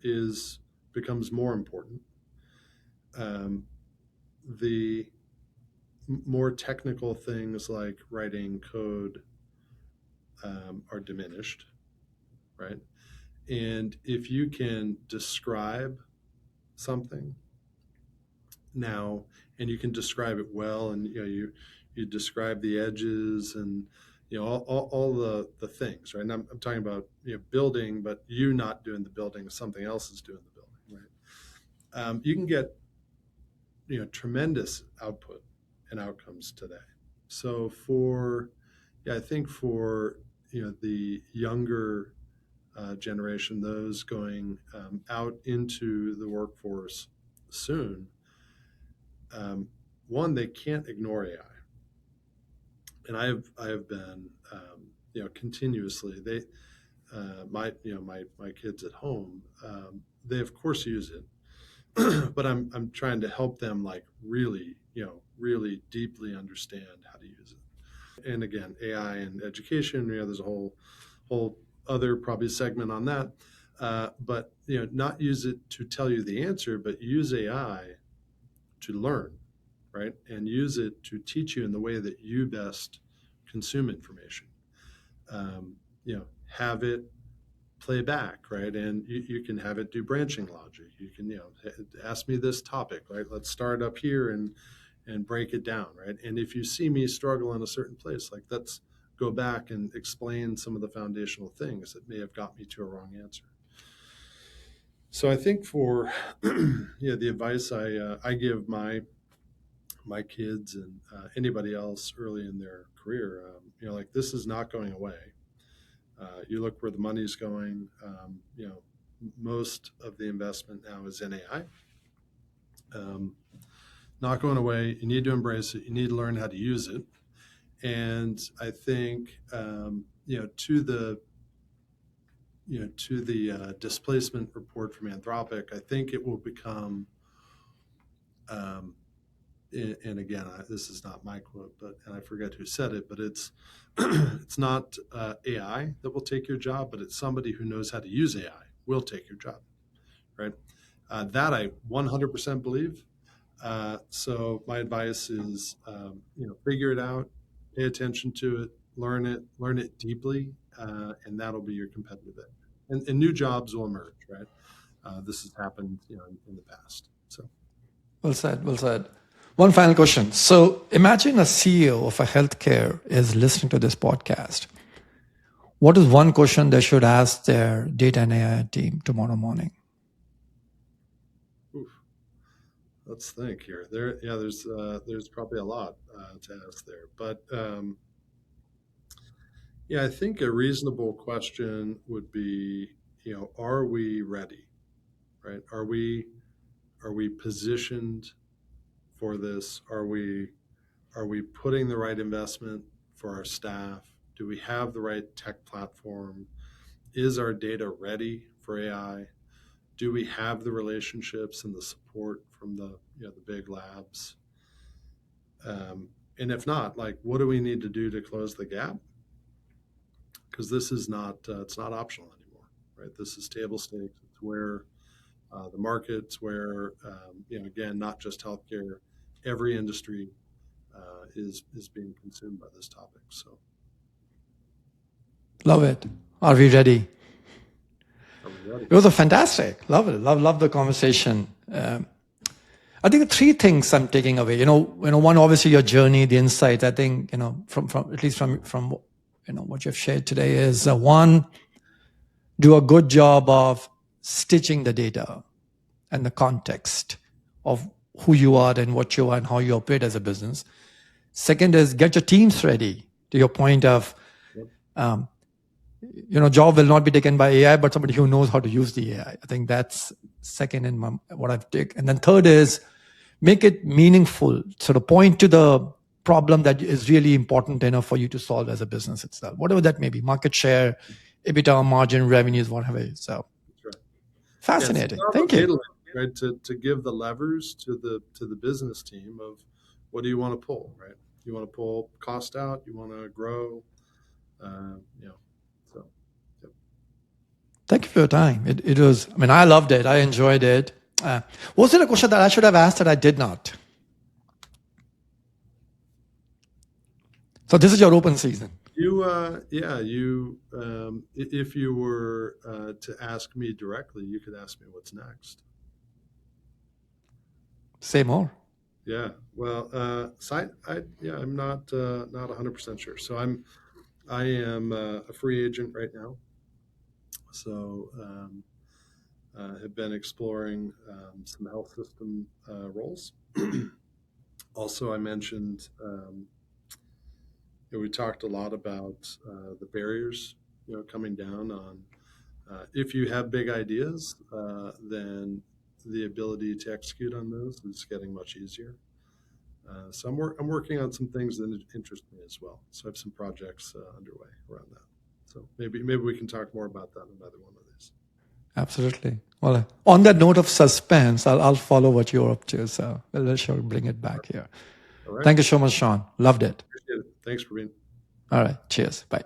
is becomes more important. Um, the more technical things like writing code are diminished, right? And if you can describe something now, and you can describe it well, and you describe the edges and all the things, right? And I'm talking about building, but you not doing the building, something else is doing the building, right? You can get tremendous output and outcomes today. So I think for the younger generation, those going out into the workforce soon, one, they can't ignore AI, and I have been continuously they my kids at home, they of course use it, but I'm trying to help them like really deeply understand how to use it. And again, AI and education, there's a whole other probably segment on that. But not use it to tell you the answer, but use AI to learn, right? And use it to teach you in the way that you best consume information. Have it play back, right? And you can have it do branching logic. You can, ask me this topic, right? Let's start up here and break it down, right? And if you see me struggle in a certain place, like let's go back and explain some of the foundational things that may have got me to a wrong answer. So I think for the advice I give my kids and anybody else early in their career, like this is not going away. You look where the money's going. Most of the investment now is in AI. Not going away. You need to embrace it. You need to learn how to use it. And I think to the displacement report from Anthropic, I think it will become. And again, this is not my quote, and I forget who said it, but it's it's not AI that will take your job, but it's somebody who knows how to use AI will take your job, right? That I 100% believe. So my advice is, figure it out, pay attention to it, learn it deeply, and that'll be your competitive edge. And new jobs will emerge, right? This has happened, in the past. So. Well said. Well said. One final question. So imagine a CEO of a healthcare is listening to this podcast. What is one question they should ask their data and AI team tomorrow morning? Oof. Let's think here. There's probably a lot to ask there, but I think a reasonable question would be, are we ready, right? Are we positioned for this? Are we putting the right investment for our staff? Do we have the right tech platform? Is our data ready for AI? Do we have the relationships and the support from the big labs? And if not, like, what do we need to do to close the gap? Because this is not it's not optional anymore, right? This is table stakes. It's where the markets, where again, not just healthcare, every industry is being consumed by this topic. So, love it. Are we ready? are we ready? It was a fantastic. Love it. Love the conversation. I think three things I'm taking away. One, obviously your journey, the insight. I think from at least from what you've shared today is one, do a good job of stitching the data and the context of who you are and what you are and how you operate as a business. Second is get your teams ready, to your point of, job will not be taken by AI, but somebody who knows how to use the AI. I think that's second in what I've taken. And then third is make it meaningful. Sort of point to the problem that is really important enough for you to solve as a business itself, whatever that may be, market share, EBITDA margin, revenues, whatever. So right. Fascinating. Thank you. Right, to give the levers to the business team of what do you want to pull, right? You want to pull cost out, you want to grow, so. Yep. Thank you for your time. It was, I loved it. I enjoyed it. Was there a question that I should have asked that I did not? So this is your open season. If you were to ask me directly, you could ask me what's next. Say more. Yeah. Well, I'm not 100% sure. So I am a free agent right now. So have been exploring some health system roles. Also, I mentioned we talked a lot about the barriers coming down on if you have big ideas, then the ability to execute on those is getting much easier. So I'm working on some things that interest me as well. So I have some projects underway around that. So maybe we can talk more about that in another one of these. Absolutely. Well, on that note of suspense, I'll follow what you're up to. So we'll sure bring it back here. All right. Thank you so much, Sean. Loved it. Appreciate it. Thanks for being. All right. Cheers. Bye.